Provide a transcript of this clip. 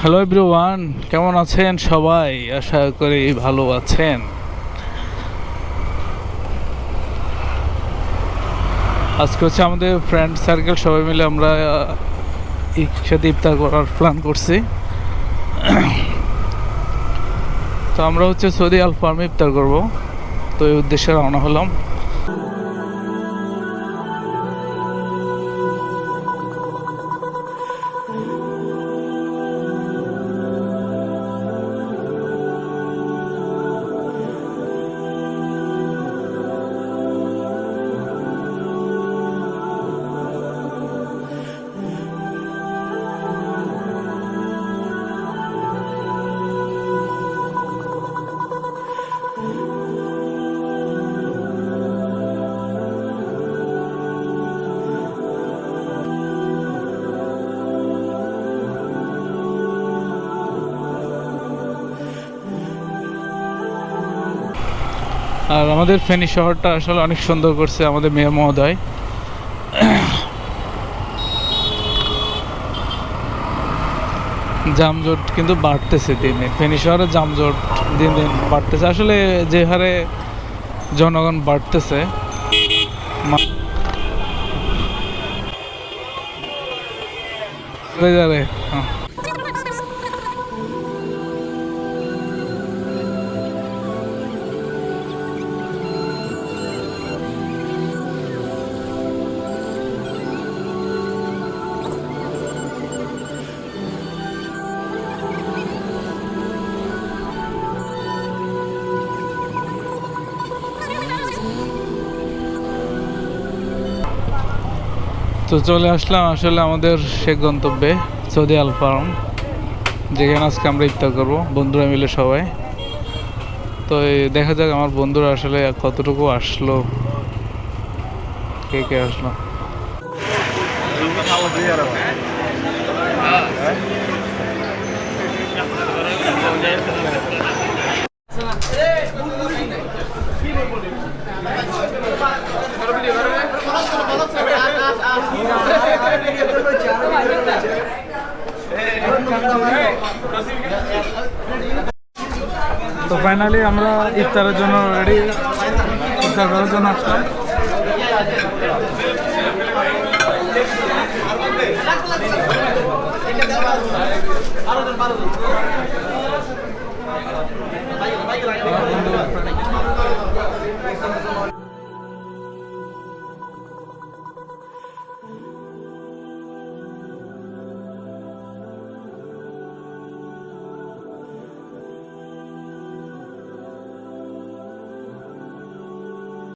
Hello everyone, কেমন আছেন সবাই? আশা করি ভালো আছেন। আজকে হচ্ছে আমাদের ফ্রেন্ড সার্কেল সবাই মিলে আমরা একসাথে ইফতার করার প্ল্যান করছি। তো আমরা হচ্ছে সৌদি আল ফার্মে ইফতার করব, তো এই উদ্দেশ্যে রওনা হলাম। আর আমাদের ফেনী শহরটা আসলে অনেক সুন্দর করছে আমাদের মেয়র মহোদয়। যানজট কিন্তু বাড়তেছে দিন দিন, ফেনী শহরে যানজট দিন দিন বাড়তেছে। আসলে যে হারে জনগণ বাড়তেছে, হ্যাঁ। তো চলে আসলাম আসলে আমাদের সে গন্তব্যে, সৌদি আল ফার্ম, যেখানে আজকে আমরা ইফতার করবো বন্ধুরা মিলে সবাই। তো দেখা যাক আমার বন্ধুরা আসলে কতটুকু আসলো, কে কে আসলো। তো ফাইনালি আমরা ইফতারের জন্য রেডি, ইফতার করার জন্য আসলাম।